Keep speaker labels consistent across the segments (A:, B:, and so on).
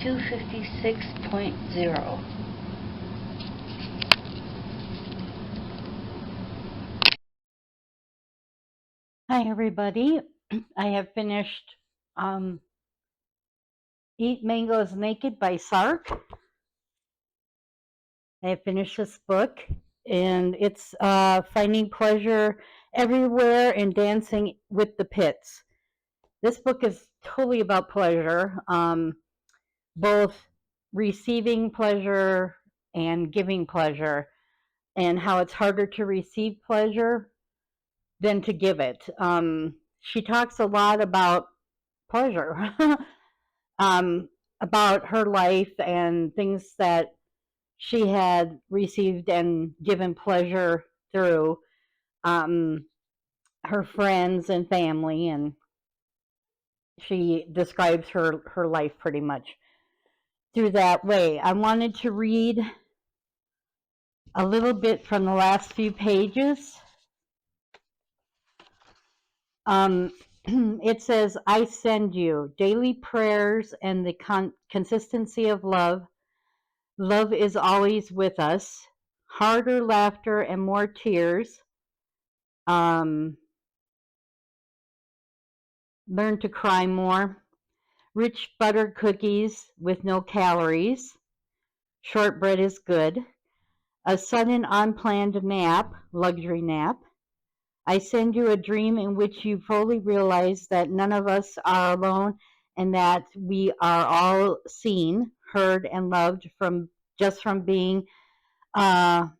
A: 256.0. Hi, everybody. I have finished Eat Mangoes Naked by Sark. I have finished this book, and it's Finding Pleasure Everywhere and Dancing with the Pits. This book is totally about pleasure, both receiving pleasure and giving pleasure, and how it's harder to receive pleasure than to give it. She talks a lot about pleasure, about her life and things that she had received and given pleasure through, her friends and family, and she describes her life pretty much through that way. I wanted to read a little bit from the last few pages. It says, I send you daily prayers and the consistency of love. Love is always with us. Harder laughter and more tears. Learn to cry more. Rich buttered cookies with no calories. Shortbread is good. A sudden unplanned nap, luxury nap. I send you a dream in which you fully realize that none of us are alone and that we are all seen, heard, and loved from being. I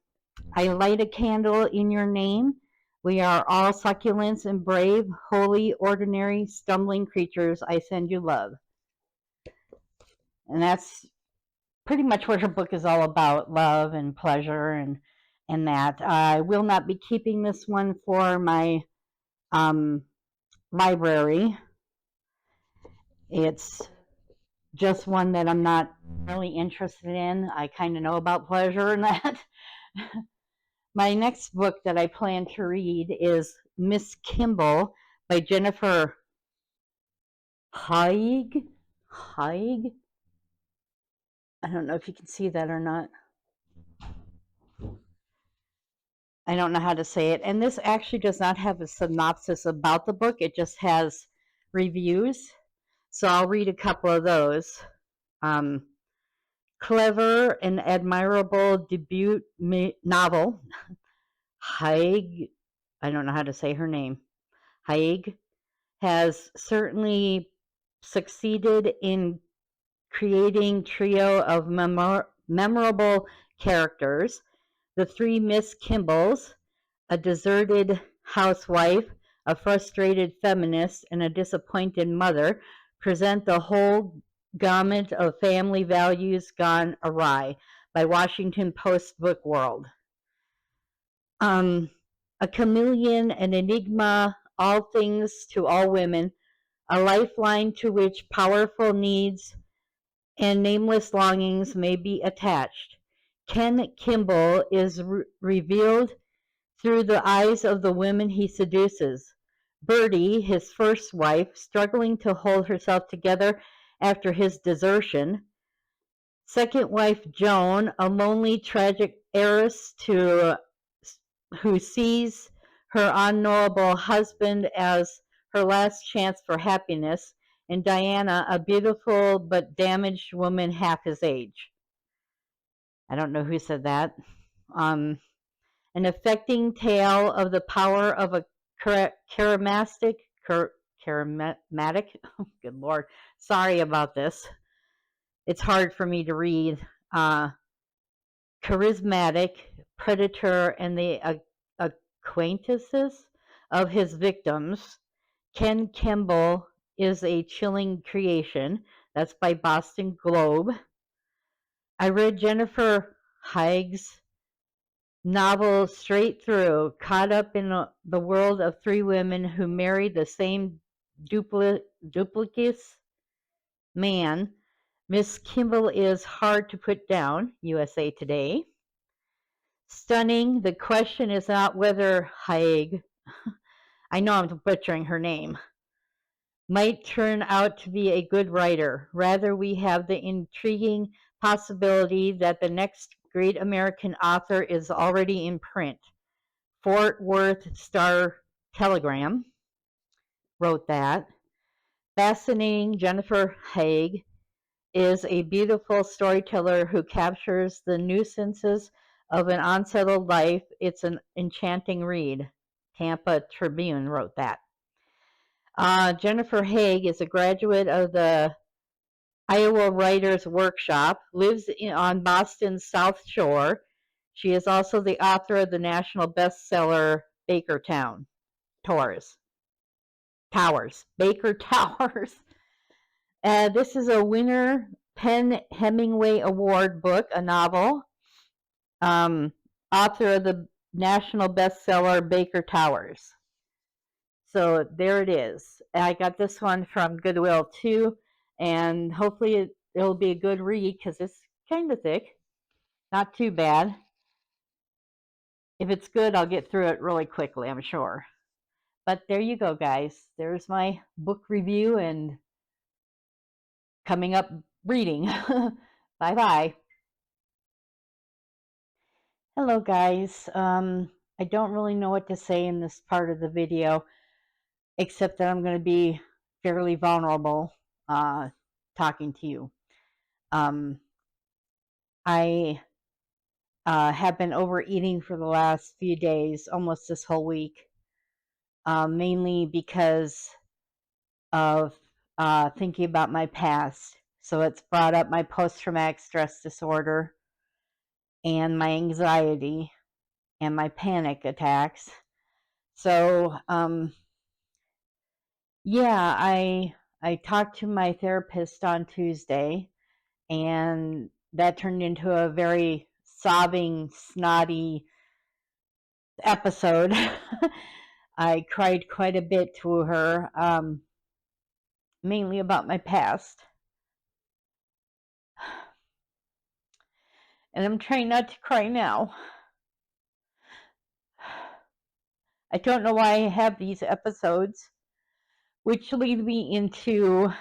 A: light a candle in your name. We are all succulents and brave, holy, ordinary, stumbling creatures. I send you love. And that's pretty much what her book is all about, love and pleasure and that. I will not be keeping this one for my library. It's just one that I'm not really interested in. I kind of know about pleasure and that. My next book that I plan to read is Miss Kimball by Jennifer Haig. Haig? I don't know if you can see that or not. I don't know how to say it. And this actually does not have a synopsis about the book. It just has reviews. So I'll read a couple of those. Clever and admirable debut novel. Haig, I don't know how to say her name. Haig has certainly succeeded in creating trio of memorable characters. The three Miss Kimballs, a deserted housewife, a frustrated feminist, and a disappointed mother, present the whole gamut of family values gone awry by Washington Post Book World. A chameleon, an enigma, all things to all women, a lifeline to which powerful needs and nameless longings may be attached. Ken Kimball is revealed through the eyes of the women he seduces. Bertie, his first wife, struggling to hold herself together after his desertion. Second wife Joan, a lonely, tragic heiress who sees her unknowable husband as her last chance for happiness, and Diana, a beautiful but damaged woman half his age. I don't know who said that. An affecting tale of the power of a charismatic, good Lord, sorry about this. It's hard for me to read. Charismatic predator and the acquaintances of his victims. Ken Kimball is a chilling creation. That's by Boston Globe. I read Jennifer Haig's novel straight through, caught up in the world of three women who marry the same duplicitous man. Miss Kimball is hard to put down, USA Today. Stunning. The question is not whether Haig, I know I'm butchering her name, might turn out to be a good writer. Rather, we have the intriguing possibility that the next great American author is already in print. Fort Worth Star Telegram wrote that. Fascinating Jennifer Haig is a beautiful storyteller who captures the nuisances of an unsettled life. It's an enchanting read. Tampa Tribune wrote that. Jennifer Haig is a graduate of the Iowa Writers Workshop, lives on Boston's South Shore. She is also the author of the national bestseller Baker Towers. Baker Towers. This is a winner Penn Hemingway Award book, a novel. Author of the national bestseller Baker Towers. So there it is. I got this one from Goodwill too, and hopefully it'll be a good read because it's kind of thick. Not too bad. If it's good, I'll get through it really quickly, I'm sure. But there you go, guys. There's my book review and coming up reading. Bye-bye. Hello, guys. I don't really know what to say in this part of the video, except that I'm going to be fairly vulnerable talking to you. I have been overeating for the last few days, almost this whole week, mainly because of thinking about my past. So it's brought up my post-traumatic stress disorder and my anxiety and my panic attacks. So yeah, I talked to my therapist on Tuesday, and that turned into a very sobbing, snotty episode. I cried quite a bit to her, mainly about my past. And I'm trying not to cry now. I don't know why I have these episodes, which lead me into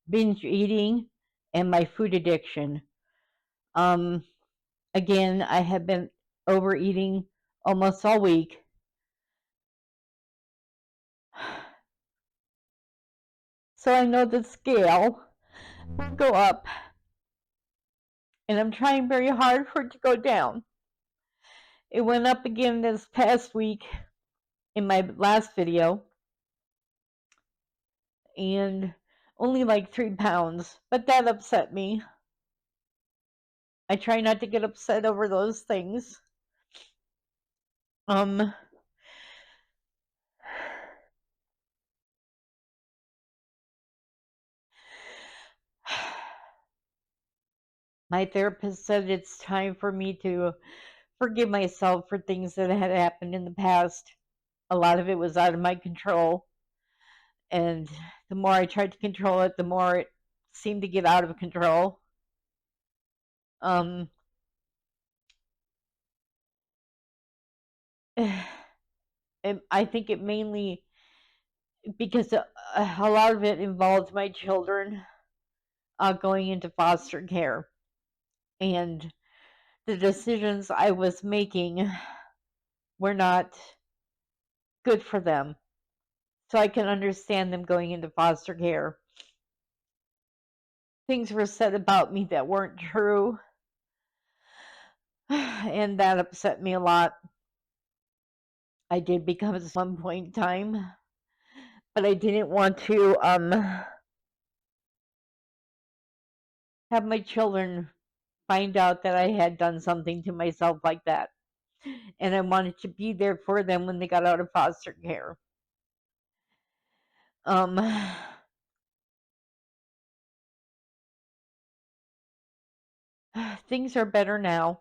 A: binge eating and my food addiction. Again, I have been overeating almost all week. So I know the scale will go up. And I'm trying very hard for it to go down. It went up again this past week in my last video. And only like 3 pounds. But that upset me. I try not to get upset over those things. My therapist said it's time for me to forgive myself for things that had happened in the past. A lot of it was out of my control. And the more I tried to control it, the more it seemed to get out of control. I think it mainly because a lot of it involved my children going into foster care, and the decisions I was making were not good for them. So I can understand them going into foster care. Things were said about me that weren't true, and that upset me a lot. I did become at one point in time, but I didn't want to have my children find out that I had done something to myself like that. And I wanted to be there for them when they got out of foster care. Things are better now.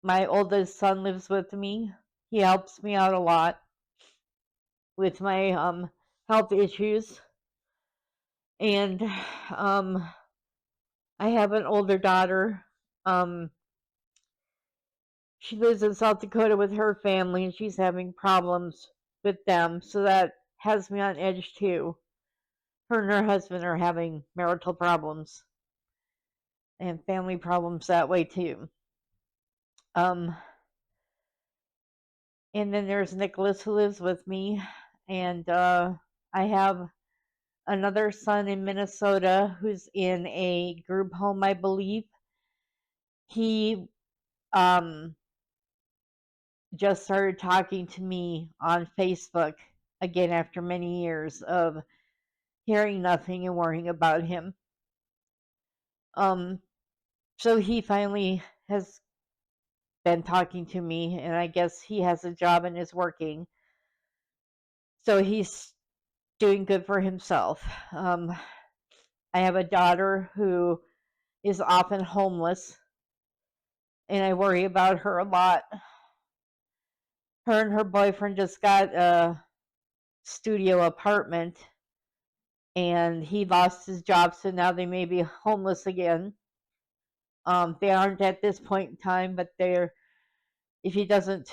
A: My oldest son lives with me. He helps me out a lot with my health issues. And I have an older daughter. She lives in South Dakota with her family, and she's having problems with them. So that
B: has me on edge too. Her and her husband are having marital problems and family problems that way too. Um, and then there's Nicholas who lives with me, and I have another son in Minnesota who's in a group home, I believe. He um, just started talking to me on Facebook again after many years of hearing nothing and worrying about him. So he finally has been talking to me, and I guess he has a job and is working. So he's doing good for himself. I have a daughter who is often homeless, and I worry about her a lot. Her and her boyfriend just got a studio apartment, and he lost his job, so now they may be homeless again. They aren't at this point in time, but they're, if he doesn't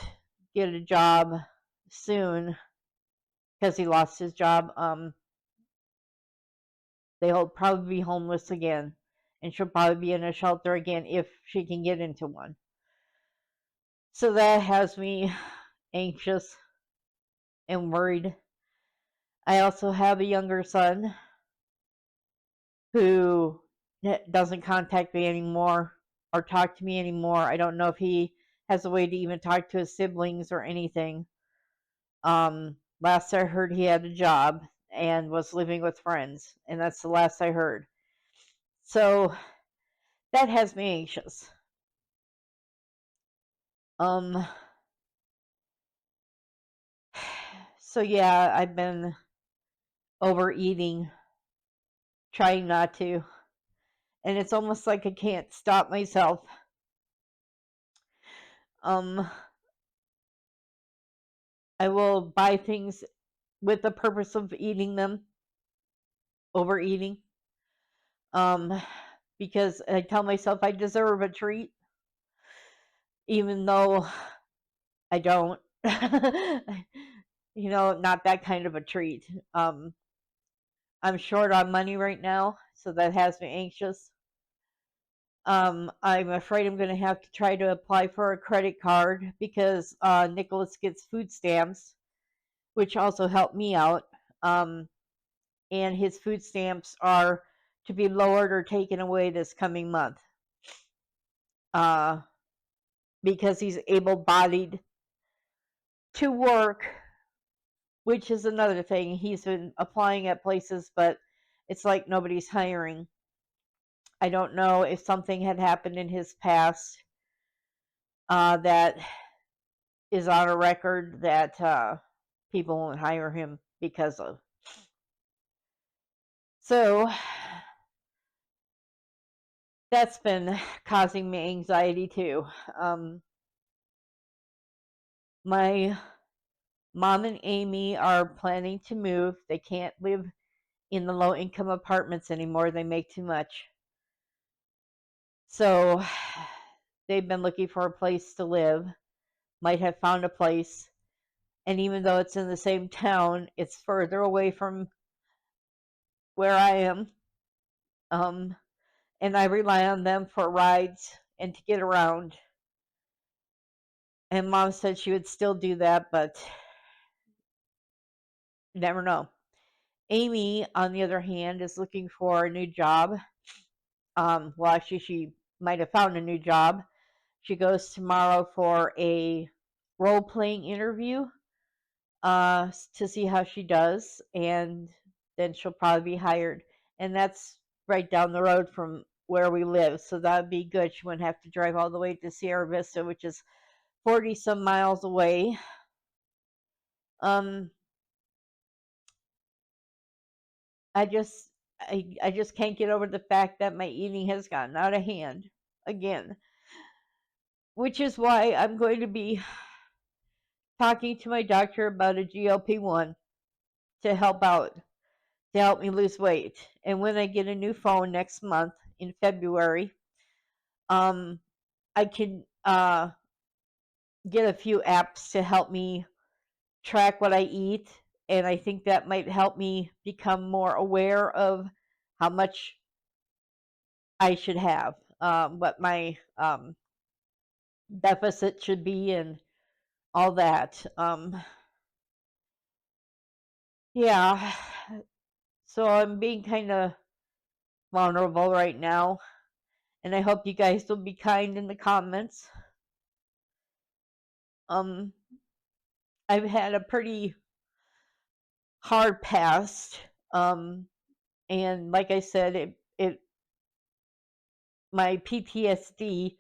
B: get a job soon because he lost his job, they'll probably be homeless again, and she'll probably be in a shelter again if she can get into one. So that has me anxious and worried. I also have a younger son who doesn't contact me anymore or talk to me anymore. I don't know if he has a way to even talk to his siblings or anything. Last I heard, he had a job and was living with friends, and that's the last I heard. So that has me anxious. Um, so yeah, I've been overeating, trying not to, and it's almost like I can't stop myself. Um, I will buy things with the purpose of eating them, overeating. Um, because I tell myself I deserve a treat, even though I don't. Not that kind of a treat. I'm short on money right now, so that has me anxious. I'm afraid I'm going to have to try to apply for a credit card because Nicholas gets food stamps, which also help me out. Um, and his food stamps are to be lowered or taken away this coming month uh, because he's able bodied to work, which is another thing. He's been applying at places, but it's like nobody's hiring. I don't know if something had happened in his past that is on a record that people won't hire him because of. So that's been causing me anxiety too. My mom and Amy are planning to move. They can't live in the low income apartments anymore, they make too much. So they've been looking for a place to live, might have found a place. And even though it's in the same town, it's further away from where I am. Um, and I rely on them for rides and to get around. And mom said she would still do that, but you never know. Amy, on the other hand, is looking for a new job. Well, actually, she might have found a new job. She goes tomorrow for a role playing interview to see how she does, and then she'll probably be hired. And that's right down the road from where we live, so that would be good. She wouldn't have to drive all the way to Sierra Vista, which is 40 some miles away. Um, I just I just can't get over the fact that my eating has gotten out of hand again, which is why I'm going to be talking to my doctor about a GLP-1 to help out, to help me lose weight. And when I get a new phone next month in February, um, I can get a few apps to help me track what I eat and I think that might help me become more aware of how much I should have, what my deficit should be, and all that. Yeah, so I'm being kind of vulnerable right now, and I hope you guys will be kind in the comments. Um, I've had a pretty hard past, um, and like I said, it my PTSD,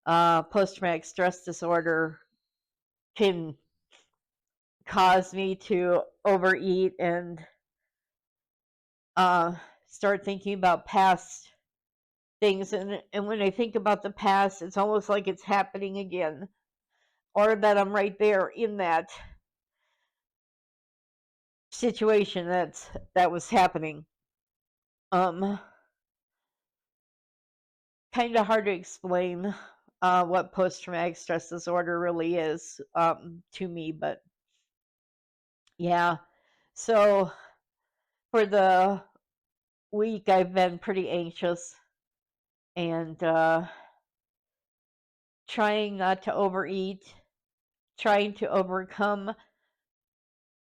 B: post traumatic stress disorder, can cause me to overeat and uh, start thinking about past things. And when I think about the past, it's almost like it's happening again, or that I'm right there in that situation that was happening. Um, Kind of hard to explain what post traumatic stress disorder really is, to me, but yeah. So for the week, I've been pretty anxious and trying not to overeat, trying to overcome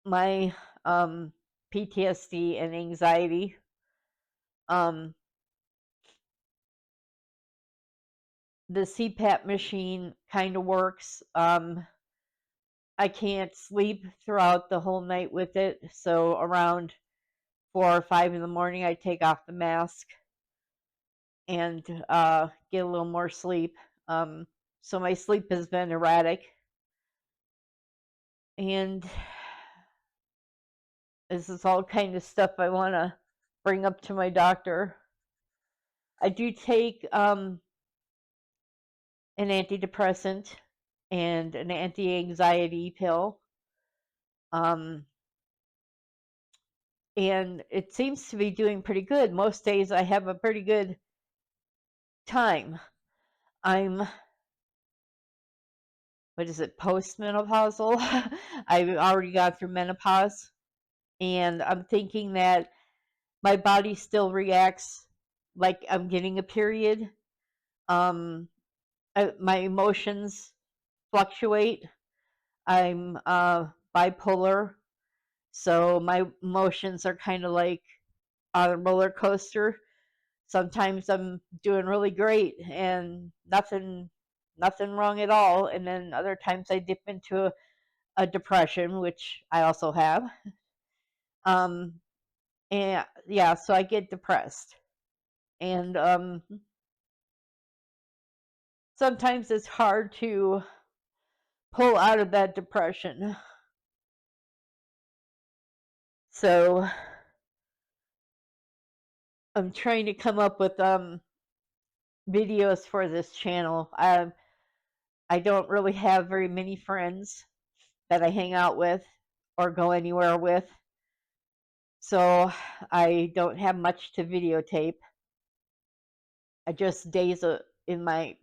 B: my PTSD and anxiety. Um, the CPAP machine kind of works. I can't sleep throughout the whole night with it, so around 4 or 5 in the morning, I take off the mask and get a little more sleep. Um, so my sleep has been erratic, and this is all kind of stuff I want to bring up to my doctor. I do take an antidepressant and an anti-anxiety pill, um, and it seems to be doing pretty good. Most days I have a pretty good time. I'm, what is it, postmenopausal? I've already got through menopause, and I'm thinking that my body still reacts like I'm getting a period. Um, my emotions fluctuate. I'm bipolar, so my emotions are kind of like on a roller coaster. Sometimes I'm doing really great and nothing wrong at all, and then other times I dip into a depression, which I also have. Um, and yeah, so I get depressed, and sometimes it's hard to pull out of that depression. So I'm trying to come up with videos for this channel. I don't really have very many friends that I hang out with or go anywhere with, so I don't have much to videotape. I just in my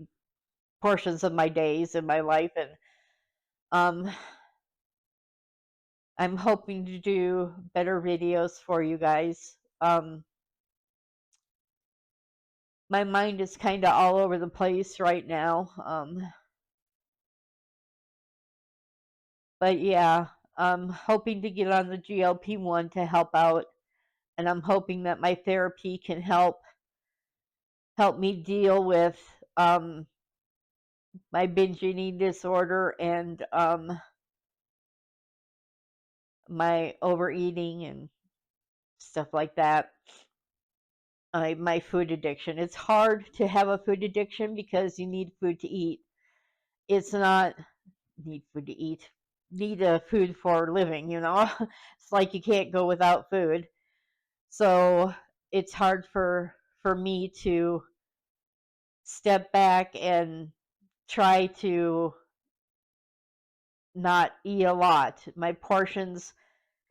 B: portions of my days in my life, and um, I'm hoping to do better videos for you guys. My mind is kind of all over the place right now. But yeah, I'm hoping to get on the GLP-1 to help out, and I'm hoping that my therapy can help me deal with um, my binge eating disorder and my overeating and stuff like that. My food addiction. It's hard to have a food addiction because you need food to eat. It's not need food to eat. Need a food for living, you know? It's like you can't go without food. So it's hard for me to step back and try to not eat a lot. My portions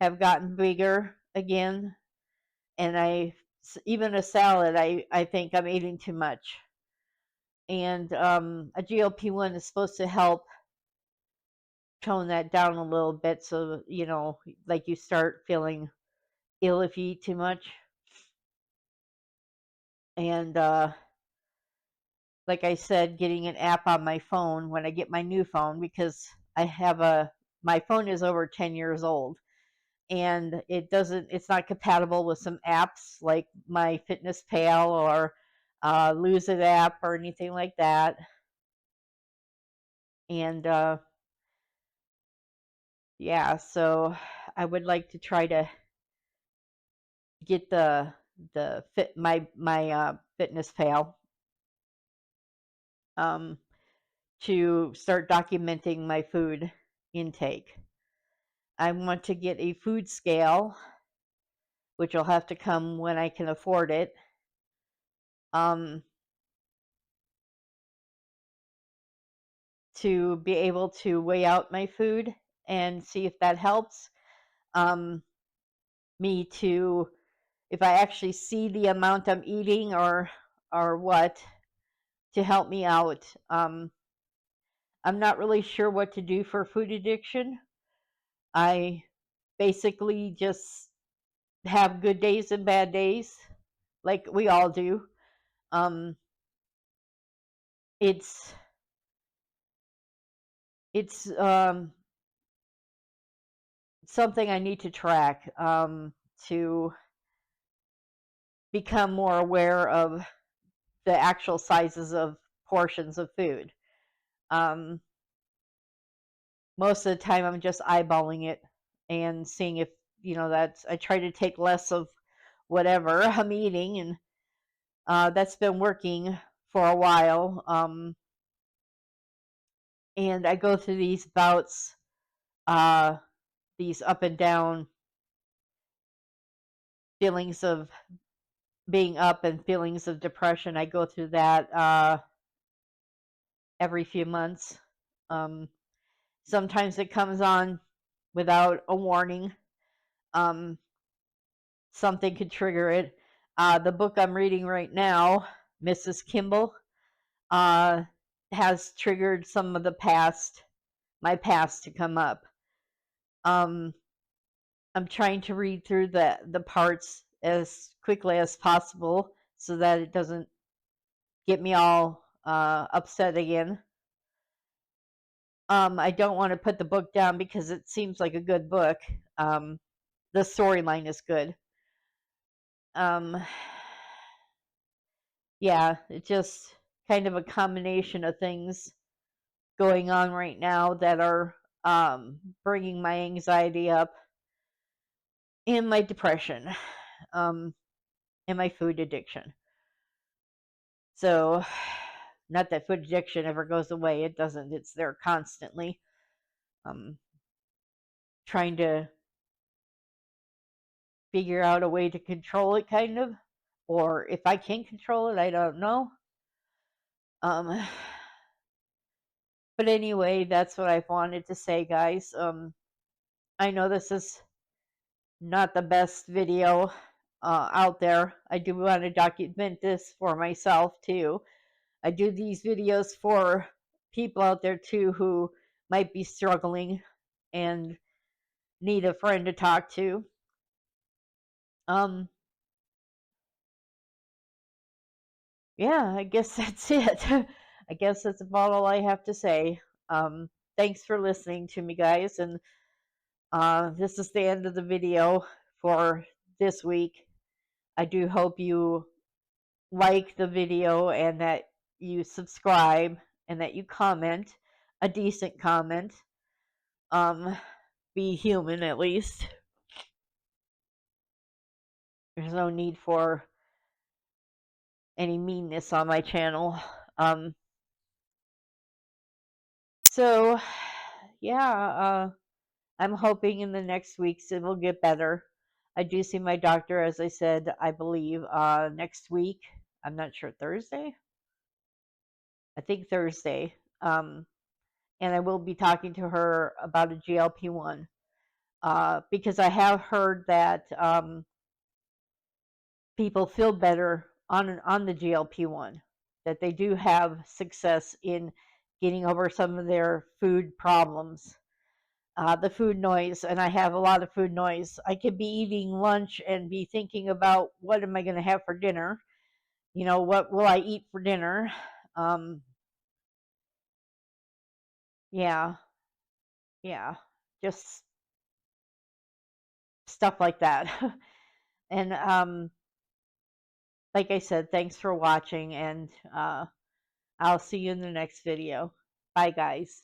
B: have gotten bigger again, and even a salad, I think I'm eating too much. And a GLP-1 is supposed to help tone that down a little bit so, like you start feeling ill if you eat too much. And like I said, getting an app on my phone when I get my new phone, because my phone is over 10 years old, and it's not compatible with some apps like my Fitness Pal or Lose It app or anything like that. And yeah, so I would like to try to get my Fitness Pal, um, to start documenting my food intake. I want to get a food scale, which will have to come when I can afford it. Um, to be able to weigh out my food and see if that helps um, me to, if I actually see the amount I'm eating or what, to help me out. I'm not really sure what to do for food addiction. I basically just have good days and bad days, like we all do. Um, it's it's something I need to track, to become more aware of the actual sizes of portions of food. Um, Most of the time, I'm just eyeballing it and seeing if, I try to take less of whatever I'm eating, and that's been working for a while. And I go through these bouts, uh, these up and down feelings of being up and feelings of depression. I go through that every few months. Um, Sometimes it comes on without a warning. Um, Something could trigger it. The book I'm reading right now, Mrs. Kimball, uh, has triggered some of my past to come up. Um, I'm trying to read through the parts as quickly as possible so that it doesn't get me all upset again. I don't want to put the book down because it seems like a good book. Um, the storyline is good. Um, yeah, it's just kind of a combination of things going on right now that are bringing my anxiety up, and my depression, um, and my food addiction. So, not that food addiction ever goes away, it doesn't, it's there constantly. Um, Trying to figure out a way to control it, kind of, or if I can control it, I don't know. Um, but anyway, that's what I wanted to say, guys. I know this is not the best video out there. I do want to document this for myself too. I do these videos for people out there too who might be struggling and need a friend to talk to. Um, yeah, I guess that's it. I guess that's about all I have to say. Um, Thanks for listening to me, guys, and this is the end of the video for this week. I do hope you like the video and that you subscribe and that you comment a decent comment. Um, be human at least. There's no need for any meanness on my channel. Um, so yeah, I'm hoping in the next weeks it will get better. I do see my doctor, as I said, I believe next week. I'm not sure, Thursday. I think Thursday. And I will be talking to her about a GLP-1, because I have heard that people feel better on the GLP-1, that they do have success in getting over some of their food problems. the food noise, and I have a lot of food noise. I could be eating lunch and be thinking about what am I going to have for dinner? What will I eat for dinner? Um, yeah, yeah, just stuff like that. And like I said, thanks for watching, and I'll see you in the next video. Bye, guys.